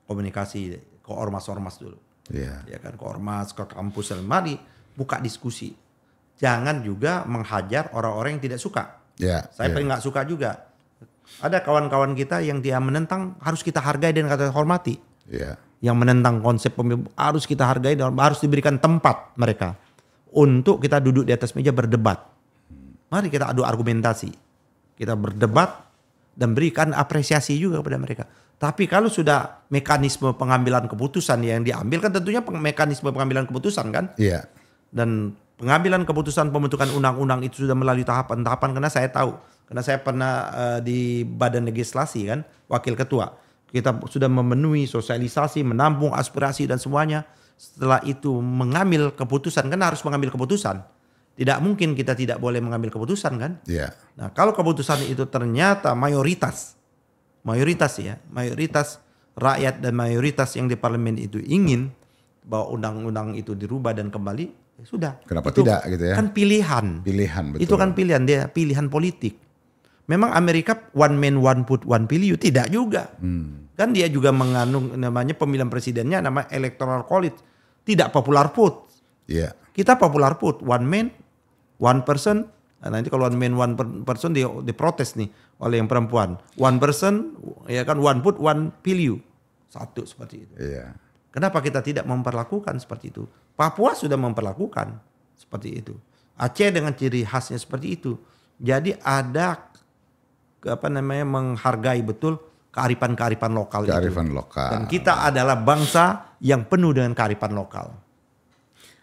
komunikasi ke ormas-ormas dulu. Iya. Ya kan, ke ormas, ke kampus, mari buka diskusi. Jangan juga menghajar orang-orang yang tidak suka. Ya. Saya paling nggak suka juga. Ada kawan-kawan kita yang dia menentang harus kita hargai dan kita hormati. Iya. Yang menentang konsep pemilu harus kita hargai dan harus diberikan tempat mereka untuk kita duduk di atas meja berdebat. Mari kita adu argumentasi. Kita berdebat dan berikan apresiasi juga kepada mereka. Tapi kalau sudah mekanisme pengambilan keputusan yang diambil kan tentunya mekanisme pengambilan keputusan kan. Iya. Dan pengambilan keputusan pembentukan undang-undang itu sudah melalui tahapan-tahapan karena saya tahu. Karena saya pernah di badan legislasi kan, wakil ketua. Kita sudah memenuhi sosialisasi, menampung aspirasi dan semuanya. Setelah itu mengambil keputusan, kan harus mengambil keputusan. Tidak mungkin kita tidak boleh mengambil keputusan kan. Iya. Nah kalau keputusan itu ternyata mayoritas rakyat dan mayoritas yang di parlemen itu ingin bahwa undang-undang itu dirubah dan kembali, ya sudah. Kenapa itu tidak gitu ya? Kan pilihan. Betul. Itu kan pilihan, dia pilihan politik. Memang Amerika one man one vote one pilih tidak juga. Kan dia juga mengandung namanya pemilihan presidennya nama electoral college, tidak popular vote. Iya. Kita popular vote, one man one person. Nah, nanti kalau one man one person diprotes nih oleh yang perempuan. One person ya kan one vote one pilih. Satu seperti itu. Iya. Kenapa kita tidak memperlakukan seperti itu? Papua sudah memperlakukan seperti itu. Aceh dengan ciri khasnya seperti itu. Jadi ada menghargai betul kearifan-kearifan lokal itu. Kearifan lokal. Dan kita adalah bangsa yang penuh dengan kearifan lokal.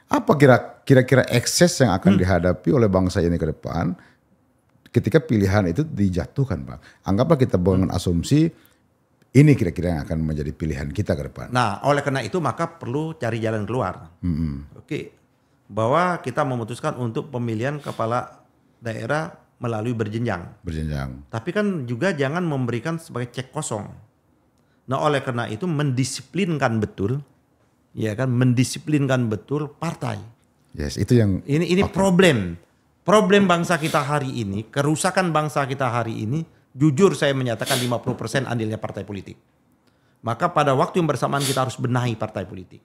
Apa kira-kira ekses yang akan dihadapi oleh bangsa ini ke depan ketika pilihan itu dijatuhkan, Bang? Anggaplah kita bangun asumsi ini kira-kira yang akan menjadi pilihan kita ke depan. Nah, oleh karena itu maka perlu cari jalan keluar. Oke, bahwa kita memutuskan untuk pemilihan kepala daerah melalui berjenjang. Tapi kan juga jangan memberikan sebagai cek kosong. Nah, oleh karena itu mendisiplinkan betul, ya kan, mendisiplinkan betul partai. Yes, itu yang ini problem bangsa kita hari ini, kerusakan bangsa kita hari ini. Jujur saya menyatakan 50% andilnya partai politik. Maka pada waktu yang bersamaan kita harus benahi partai politik.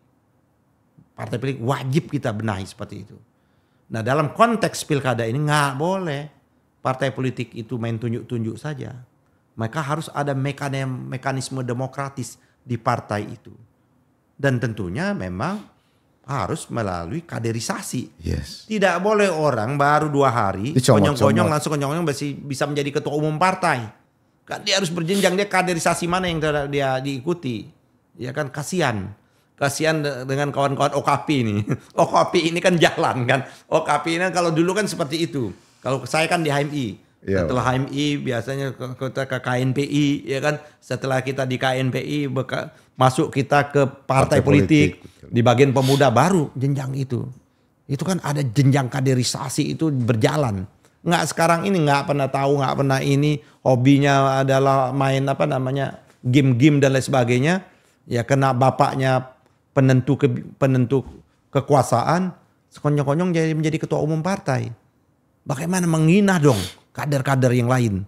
Partai politik wajib kita benahi seperti itu. Nah dalam konteks pilkada ini nggak boleh partai politik itu main tunjuk-tunjuk saja. Maka harus ada mekanisme demokratis di partai itu. Dan tentunya memang harus melalui kaderisasi. Yes. Tidak boleh orang baru 2 hari konyong-konyong langsung konyong-konyong bisa menjadi ketua umum partai. Kan dia harus berjenjang, dia kaderisasi mana yang dia diikuti. Ya kan kasihan dengan kawan-kawan OKP ini. OKP ini kan jalan kan. OKP ini kalau dulu kan seperti itu. Kalau saya kan di HMI. Iya, Setelah HMI biasanya kita ke KNPI, ya kan. Setelah kita di KNPI masuk kita ke partai politik. betul. Di bagian pemuda baru jenjang itu. Itu kan ada jenjang kaderisasi itu berjalan. Nggak sekarang ini nggak pernah tahu, nggak pernah ini, hobinya adalah main game-game dan lain sebagainya. Ya kena bapaknya penentu kekuasaan, sekonyong-konyong jadi menjadi ketua umum partai. Bagaimana menghina dong kader-kader yang lain.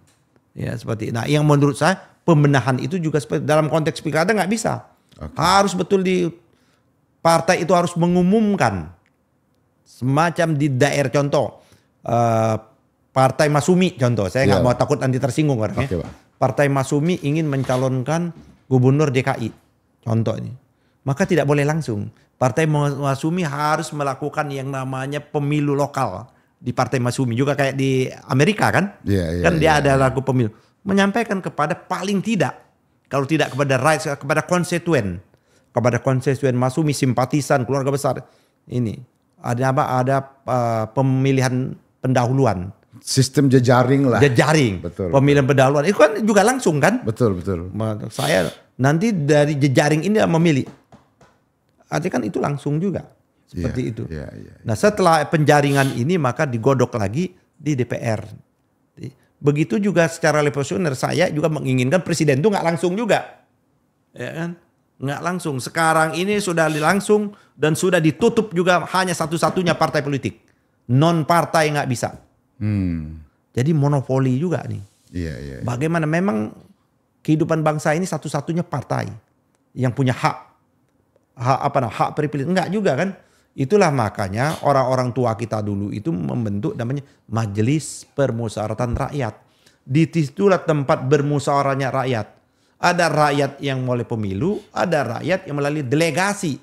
Ya seperti. Nah, yang menurut saya pembenahan itu juga seperti dalam konteks pilkada nggak bisa. Harus betul di partai itu harus mengumumkan semacam di daerah, contoh Partai Masumi contoh. Saya nggak mau takut nanti tersinggung orangnya. Partai Masumi ingin mencalonkan gubernur DKI. Contoh ini. Maka tidak boleh langsung. Partai Masumi harus melakukan yang namanya pemilu lokal di Partai Masumi, juga kayak di Amerika kan? Dia ada lagu pemilu. Menyampaikan kepada paling tidak, kalau tidak kepada rakyat, kepada konstituen Masumi, simpatisan, keluarga besar. Ini ada pemilihan pendahuluan. Sistem jejaring lah. Betul. Pemilihan pendahuluan itu kan juga langsung kan? Betul. Saya nanti dari jejaring ini memilih. Artinya kan itu langsung juga. Seperti itu. Nah setelah penjaringan ini maka digodok lagi di DPR. Begitu juga secara legislatif saya juga menginginkan presiden itu nggak langsung juga. Ya kan? Nggak langsung. Sekarang ini sudah langsung dan sudah ditutup juga hanya satu-satunya partai politik. Non partai nggak bisa. Jadi monopoli juga nih. Bagaimana memang kehidupan bangsa ini satu-satunya partai yang punya hak privilege. Enggak juga kan? Itulah makanya orang-orang tua kita dulu itu membentuk namanya Majelis Permusyawaratan Rakyat. Di situlah tempat bermusyawarahnya rakyat. Ada rakyat yang melalui pemilu, ada rakyat yang melalui delegasi.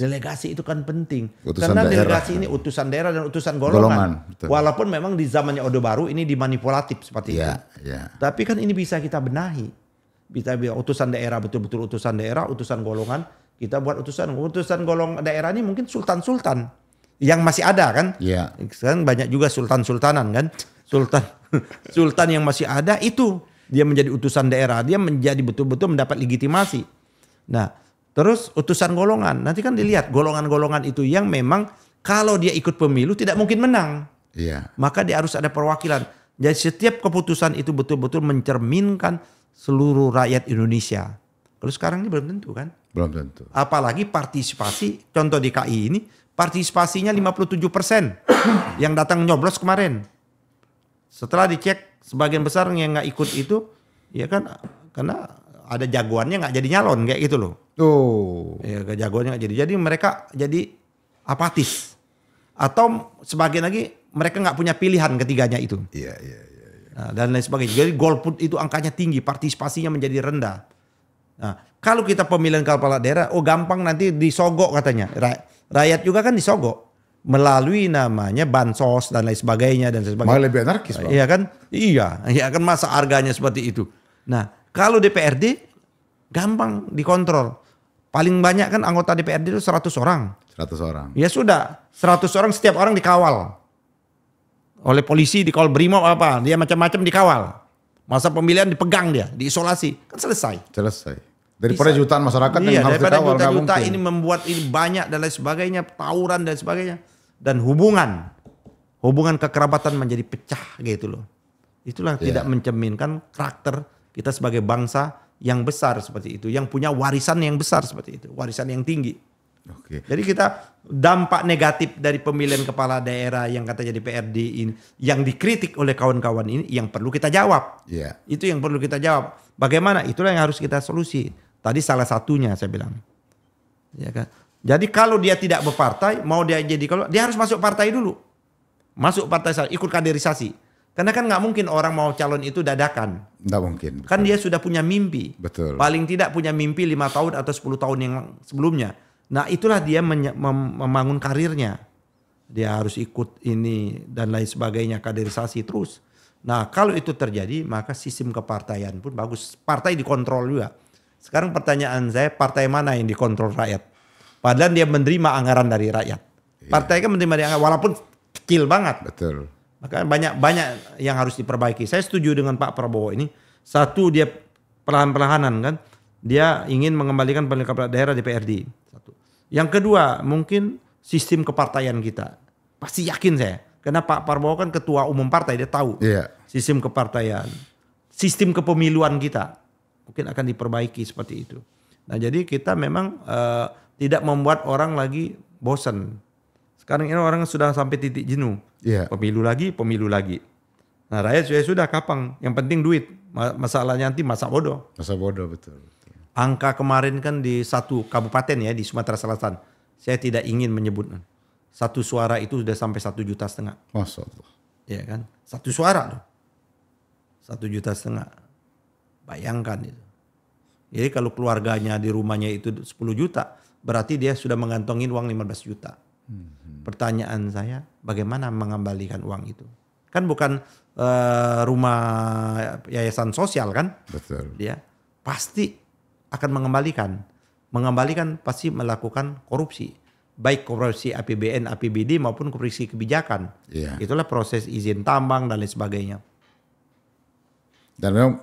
Delegasi itu kan penting. Karena delegasi ini utusan daerah dan utusan golongan. Walaupun memang di zamannya Orde Baru ini dimanipulatif seperti itu. Tapi kan ini bisa kita benahi. Bisa utusan daerah betul-betul utusan daerah, utusan golongan. Kita buat utusan golongan daerah ini mungkin sultan-sultan yang masih ada kan? Sekarang banyak juga sultan-sultanan kan? Sultan yang masih ada itu dia menjadi utusan daerah, dia menjadi betul-betul mendapat legitimasi. Nah, terus utusan golongan, nanti kan dilihat golongan-golongan itu yang memang kalau dia ikut pemilu tidak mungkin menang. Maka dia harus ada perwakilan. Jadi setiap keputusan itu betul-betul mencerminkan seluruh rakyat Indonesia. Kalau sekarang ini belum tentu kan? Belum tentu. Apalagi partisipasi, contoh DKI ini, partisipasinya 57% yang datang nyoblos kemarin. Setelah dicek, sebagian besar yang nggak ikut itu, ya kan, karena ada jagoannya nggak jadi nyalon kayak gitu loh. Ya, jagoannya nggak jadi. Jadi mereka jadi apatis. Atau sebagian lagi mereka nggak punya pilihan ketiganya itu. Nah, dan lain sebagainya. Jadi golput itu angkanya tinggi, partisipasinya menjadi rendah. Nah, kalau kita pemilihan kepala daerah, gampang nanti disogok katanya. Rakyat juga kan disogok melalui namanya bansos dan lain sebagainya Malah lebih anarkis, Bang. Iya kan? Iya kan masa harganya seperti itu. Nah, kalau DPRD gampang dikontrol. Paling banyak kan anggota DPRD itu 100 orang. 100 orang. Ya sudah, 100 orang setiap orang dikawal. Oleh polisi, dikawal BRIMOB apa, dia macam-macam dikawal. Masa pemilihan dipegang dia, diisolasi, kan selesai. Daripada jutaan masyarakat yang harus dikawal. Daripada juta-juta ini membuat ini banyak dan lain sebagainya, tawuran dan sebagainya. Dan hubungan kekerabatan menjadi pecah gitu loh. Itulah tidak mencerminkan karakter kita sebagai bangsa yang besar seperti itu. Yang punya warisan yang besar seperti itu, warisan yang tinggi. Jadi kita dampak negatif dari pemilihan kepala daerah yang katanya DPRD ini yang dikritik oleh kawan-kawan ini yang perlu kita jawab. Itu yang perlu kita jawab. Bagaimana? Itulah yang harus kita solusi. Tadi salah satunya saya bilang. Ya kan? Jadi kalau dia tidak berpartai, mau dia jadi kalau dia harus masuk partai dulu. Masuk partai, ikut kaderisasi. Karena kan nggak mungkin orang mau calon itu dadakan. Nggak mungkin. Kan dia sudah punya mimpi. Betul. Paling tidak punya mimpi 5 tahun atau 10 tahun yang sebelumnya. Nah itulah dia membangun karirnya. Dia harus ikut ini dan lain sebagainya, kaderisasi terus. Nah kalau itu terjadi maka sistem kepartaian pun bagus. Partai dikontrol juga. Sekarang pertanyaan saya, partai mana yang dikontrol rakyat? Padahal dia menerima anggaran dari rakyat. Partai kan menerima anggaran walaupun kecil banget. Betul. Maka banyak yang harus diperbaiki. Saya setuju dengan Pak Prabowo ini. Satu, dia perlahan-lahanan kan. Dia ingin mengembalikan pemilihan kepala daerah DPRD. Satu. Yang kedua, mungkin sistem kepartaian kita. Pasti yakin saya. Karena Pak Prabowo kan ketua umum partai, dia tahu sistem kepartaian. Sistem kepemiluan kita mungkin akan diperbaiki seperti itu. Nah, jadi kita memang tidak membuat orang lagi bosan. Sekarang ini orang sudah sampai titik jenuh. Pemilu lagi. Nah, rakyat sudah kapang. Yang penting duit. Masalahnya nanti masa bodoh. Masa bodoh, betul. Angka kemarin kan di satu kabupaten ya di Sumatera Selatan. Saya tidak ingin menyebut. Satu suara itu sudah sampai 1,5 juta. Masya Allah. Ya kan? Satu suara loh. 1,5 juta. Bayangkan itu. Jadi kalau keluarganya di rumahnya itu 10 juta. Berarti dia sudah mengantongin uang 15 juta. Pertanyaan saya, bagaimana mengembalikan uang itu? Kan bukan rumah yayasan sosial kan? Betul. Dia pasti akan mengembalikan. Mengembalikan pasti melakukan korupsi. Baik korupsi APBN, APBD maupun korupsi kebijakan. Itulah proses izin tambang dan lain sebagainya. Dan memang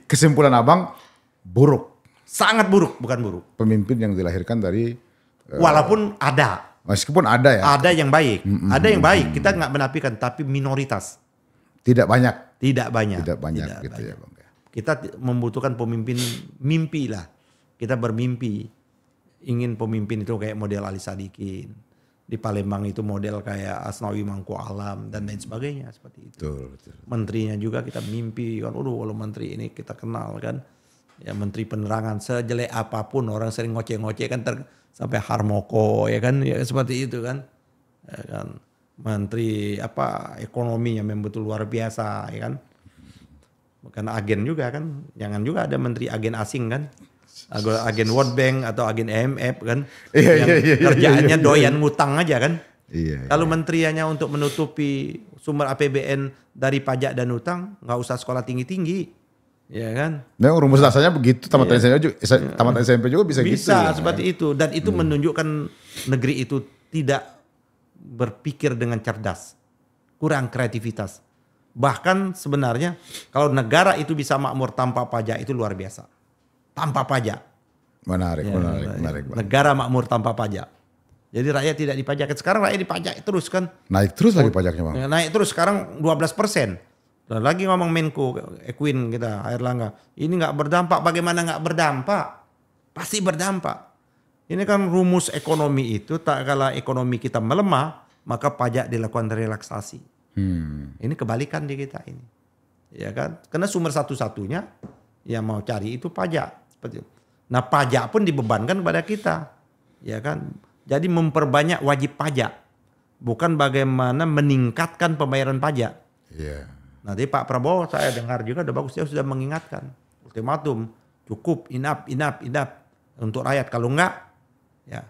kesimpulan Abang buruk. Sangat buruk, bukan buruk. Pemimpin yang dilahirkan dari... Walaupun ada. Meskipun ada ya. Ada yang baik. Ada yang baik. Kita nggak menafikan, tapi minoritas. Tidak banyak. Tidak banyak Ya Bang. Kita membutuhkan pemimpin mimpi lah. Kita bermimpi. Ingin pemimpin itu kayak model Ali Sadikin. Di Palembang itu model kayak Asnawi Mangku Alam dan lain sebagainya. Seperti itu. Betul. Menterinya juga kita mimpi. Kan, kalau menteri ini kita kenal kan. Ya Menteri Penerangan sejelek apapun orang sering ngoceh-ngoceh kan sampai Harmoko ya kan ya seperti itu kan. Ya kan Menteri ekonominya memang betul luar biasa ya kan. Karena agen juga kan. Jangan juga ada menteri agen asing kan. Agen World Bank atau agen IMF kan. Yang kerjaannya doyan ngutang aja kan. Kalau menterianya untuk menutupi sumber APBN dari pajak dan utang nggak usah sekolah tinggi-tinggi. Ya kan? Memang rumus dasarnya begitu, tamat SMP juga bisa gitu. Bisa seperti itu. Dan itu menunjukkan negeri itu tidak berpikir dengan cerdas. Kurang kreativitas. Bahkan sebenarnya kalau negara itu bisa makmur tanpa pajak itu luar biasa. Tanpa pajak. Menarik. Negara makmur tanpa pajak. Jadi rakyat tidak dipajakan. Sekarang rakyat dipajak terus kan. Naik terus lagi pajaknya Bang. Naik terus sekarang 12%. Dan lagi ngomong Menko Equin kita Airlangga, ini nggak berdampak. Bagaimana nggak berdampak? Pasti berdampak. Ini kan rumus ekonomi itu, tak kala ekonomi kita melemah, maka pajak dilakukan relaksasi. Ini kebalikan di kita ini, ya kan? Karena sumber satu-satunya yang mau cari itu pajak. Seperti itu. Nah pajak pun dibebankan kepada kita, ya kan? Jadi memperbanyak wajib pajak, bukan bagaimana meningkatkan pembayaran pajak. Nanti Pak Prabowo saya dengar juga udah bagus, dia sudah mengingatkan ultimatum cukup enough untuk rakyat. Kalau enggak ya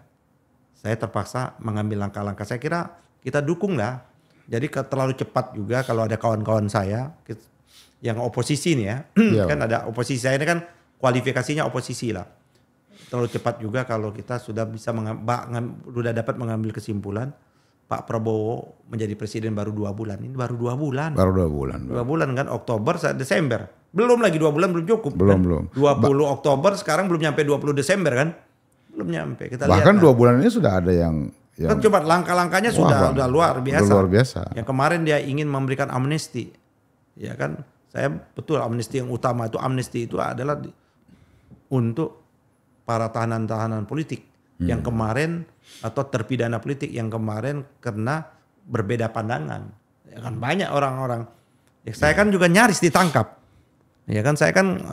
saya terpaksa mengambil langkah-langkah. Saya kira kita dukung lah. Jadi terlalu cepat juga kalau ada kawan-kawan saya yang oposisi nih ya. Kan ada oposisi, saya ini kan kualifikasinya oposisi lah. Terlalu cepat juga kalau kita sudah bisa sudah dapat mengambil kesimpulan Pak Prabowo menjadi presiden baru 2 bulan. Ini baru 2 bulan. 2 bulan kan, Oktober, Desember. Belum lagi 2 bulan belum cukup. Belum. 20 Oktober sekarang belum nyampe 20 Desember kan. Belum nyampe. Kita bahkan lihat 2 bulan ini sudah ada yang kan coba langkah-langkahnya sudah luar biasa. Luar biasa. Yang kemarin dia ingin memberikan amnesti. Ya kan, saya betul amnesti yang utama itu amnesti itu adalah untuk para tahanan-tahanan politik yang kemarin atau terpidana politik yang kemarin karena berbeda pandangan. Ya kan banyak orang-orang. Ya, saya kan juga nyaris ditangkap. Ya kan saya kan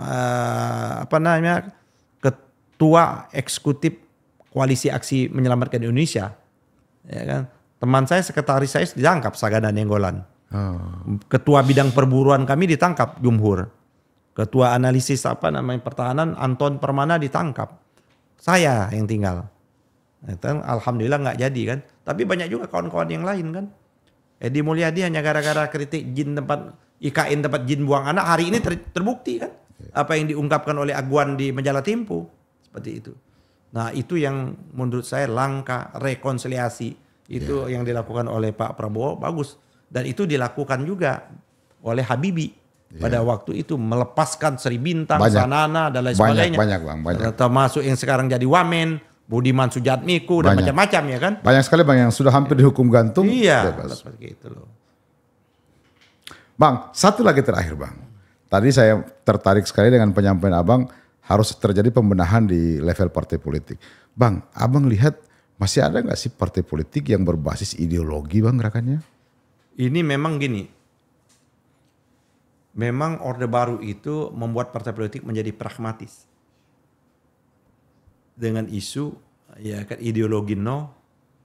ketua eksekutif Koalisi Aksi Menyelamatkan Indonesia. Ya kan teman saya, sekretaris saya ditangkap Sagana Nenggolan. Ketua bidang perburuan kami ditangkap Jumhur. Ketua analisis pertahanan Anton Permana ditangkap. Saya yang tinggal. Alhamdulillah nggak jadi kan. Tapi banyak juga kawan-kawan yang lain kan. Edi Mulyadi hanya gara-gara kritik IKN tempat jin buang anak. Hari ini terbukti kan. Apa yang diungkapkan oleh Aguan di majalah Tempo. Seperti itu. Nah itu yang menurut saya langkah rekonsiliasi. Itu yang dilakukan oleh Pak Prabowo bagus. Dan itu dilakukan juga oleh Habibie pada waktu itu, melepaskan Sri Bintang, Sanana dan lain sebagainya. Banyak Bang, banyak. Termasuk yang sekarang jadi Wamen, Budiman Sujatmiko dan macam-macam ya kan. Banyak sekali Bang yang sudah hampir dihukum gantung. Iya, bebas. seperti itu loh. Bang, satu lagi terakhir Bang. Tadi saya tertarik sekali dengan penyampaian Abang harus terjadi pembenahan di level partai politik. Bang, Abang lihat masih ada nggak sih partai politik yang berbasis ideologi Bang gerakannya? Ini memang gini, memang Orde Baru itu membuat partai politik menjadi pragmatis. Dengan isu, ya kan, ideologi no,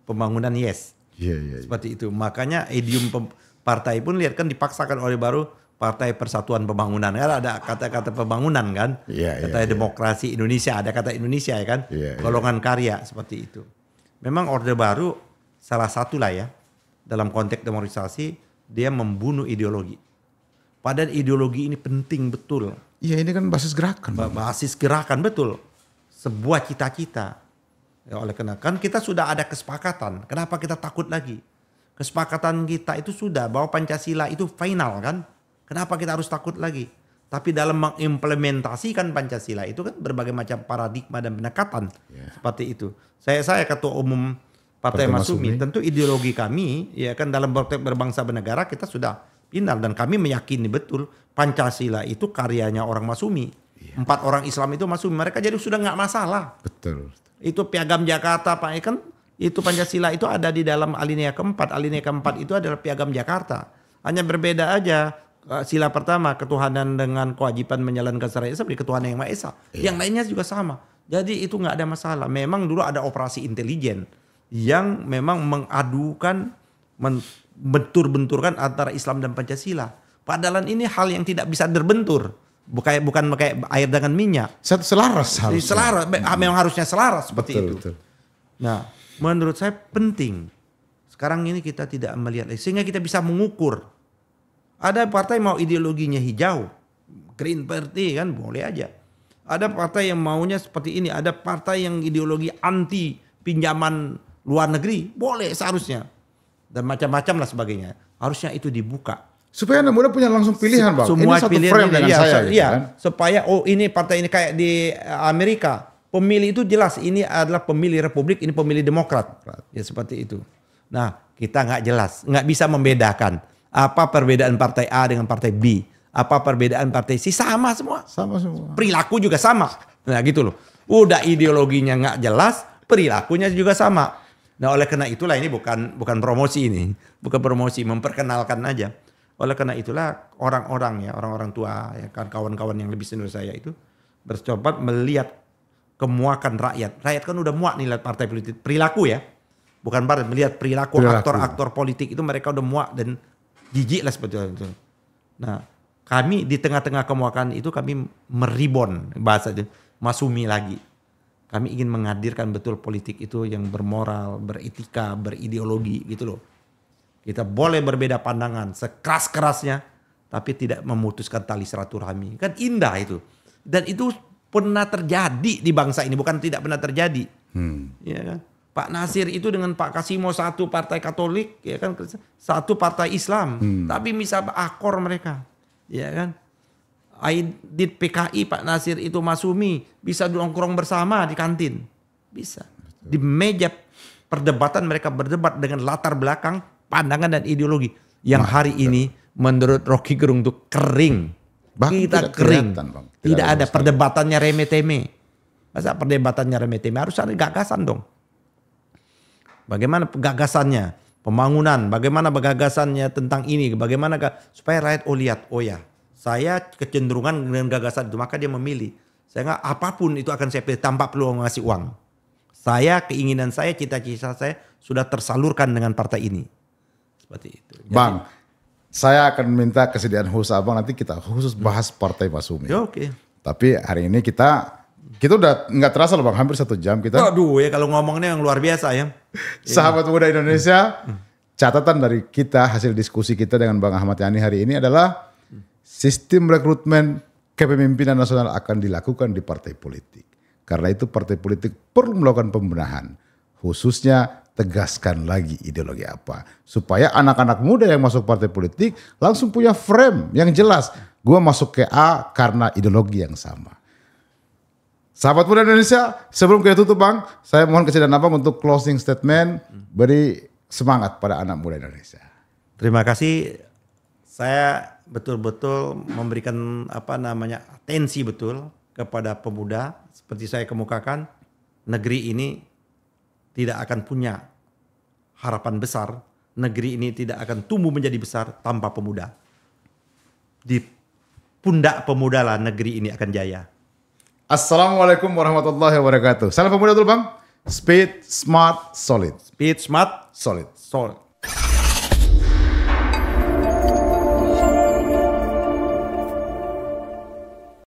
pembangunan yes. Iya. Seperti itu. Makanya idiom partai pun lihat kan dipaksakan oleh Baru Partai Persatuan Pembangunan. Kan ada kata-kata pembangunan kan. Kata demokrasi Indonesia, ada kata Indonesia ya kan. Golongan karya seperti itu. Memang Orde Baru salah satu lah ya. Dalam konteks demokratisasi dia membunuh ideologi. Padahal ideologi ini penting betul. Iya, ini kan basis gerakan. Basis gerakan betul. Sebuah cita-cita. Ya, oleh karena kan kita sudah ada kesepakatan. Kenapa kita takut lagi? Kesepakatan kita itu sudah bahwa Pancasila itu final kan. Kenapa kita harus takut lagi? Tapi dalam mengimplementasikan Pancasila itu kan berbagai macam paradigma dan pendekatan. Seperti itu. Saya ketua umum Partai Masyumi. Tentu ideologi kami ya kan dalam berbangsa bernegara kita sudah final. Dan kami meyakini betul Pancasila itu karyanya orang Masyumi. 4 orang Islam itu Masyumi. Mereka jadi sudah nggak masalah. Betul. Itu Piagam Jakarta Pak kan. Itu Pancasila itu ada di dalam alinea keempat. Alinea keempat itu adalah Piagam Jakarta. Hanya berbeda aja. Sila pertama ketuhanan dengan kewajiban menjalankan syariat Islam di ketuhanan yang Maha Esa. Yang lainnya juga sama. Jadi itu nggak ada masalah. Memang dulu ada operasi intelijen yang memang mengadukan, bentur-benturkan antara Islam dan Pancasila. Padahal ini hal yang tidak bisa terbentur. Bukan kayak air dengan minyak. Satu selaras harusnya. Selaras, memang harusnya selaras seperti itu. Betul. Nah, menurut saya penting. Sekarang ini kita tidak melihat sehingga kita bisa mengukur. Ada partai mau ideologinya hijau, Green Party kan boleh aja. Ada partai yang maunya seperti ini, ada partai yang ideologi anti pinjaman luar negeri, boleh seharusnya. Dan macam-macam lah sebagainya. Harusnya itu dibuka. Supaya anak muda punya langsung pilihan Bang. Semua ini satu pilihan frame dengan saya. Gitu, kan? Supaya ini partai ini kayak di Amerika. Pemilih itu jelas ini adalah pemilih Republik, ini pemilih Demokrat. Ya seperti itu. Nah kita nggak jelas, nggak bisa membedakan. Apa perbedaan partai A dengan partai B? Apa perbedaan partai C? Sama semua. Sama semua. Perilaku juga sama. Nah gitu loh. Udah ideologinya nggak jelas, perilakunya juga sama. Nah oleh karena itulah ini bukan promosi ini. Bukan promosi, memperkenalkan aja. Oleh karena itulah orang-orang tua, ya kan kawan-kawan yang lebih senior saya itu bercoba melihat kemuakan rakyat. Rakyat kan udah muak nih lihat partai politik. Perilaku ya. Bukan partai, melihat perilaku aktor-aktor politik itu mereka udah muak dan jijik lah seperti itu. Nah, kami di tengah-tengah kemuakan itu kami meribon bahasa itu, Masyumi lagi. Kami ingin menghadirkan betul politik itu yang bermoral, beretika, berideologi gitu loh. Kita boleh berbeda pandangan sekeras-kerasnya, tapi tidak memutuskan tali silaturahmi. Kan indah itu. Dan itu pernah terjadi di bangsa ini, bukan tidak pernah terjadi. Ya kan? Pak Nasir itu dengan Pak Kasimo satu partai Katolik, ya kan, satu partai Islam, tapi bisa akor mereka, ya kan. Aidit PKI Pak Nasir itu Masyumi bisa nongkrong bersama di kantin, bisa. Di meja perdebatan mereka berdebat dengan latar belakang, pandangan dan ideologi yang hari ini menurut Rocky Gerung itu kering. Kita kering, tidak ada perdebatannya remeh-temeh. Masa perdebatannya remeh-temeh, harus ada gagasan dong. Bagaimana gagasannya, pembangunan, bagaimana gagasannya tentang ini, bagaimana supaya rakyat lihat, oh ya, saya kecenderungan dengan gagasan itu, maka dia memilih. Saya apapun itu akan saya pilih tanpa perlu ngasih uang. Saya, keinginan saya, cita-cita saya sudah tersalurkan dengan partai ini. Seperti itu. Jadi, Bang, saya akan minta kesediaan khusus Abang, nanti kita khusus bahas Partai Masyumi. Oke. Tapi hari ini kita udah nggak terasa loh Bang, hampir 1 jam kita. Aduh ya kalau ngomongnya yang luar biasa ya. Sahabat Muda Indonesia, catatan dari kita hasil diskusi kita dengan Bang Ahmad Yani hari ini adalah sistem rekrutmen kepemimpinan nasional akan dilakukan di partai politik. Karena itu partai politik perlu melakukan pembenahan, khususnya tegaskan lagi ideologi apa. Supaya anak-anak muda yang masuk partai politik langsung punya frame yang jelas. Gue masuk ke A karena ideologi yang sama. Sahabat muda Indonesia, sebelum kita tutup Bang, saya mohon kesediaan Abang untuk closing statement, beri semangat pada anak muda Indonesia. Terima kasih. Saya betul-betul memberikan atensi betul kepada pemuda. Seperti saya kemukakan, negeri ini tidak akan punya harapan besar. Negeri ini tidak akan tumbuh menjadi besar tanpa pemuda. Di pundak pemuda lah negeri ini akan jaya. Assalamualaikum warahmatullahi wabarakatuh. Salam pemuda dulu Bang. Speed, smart, solid. Speed, smart, Solid. solid.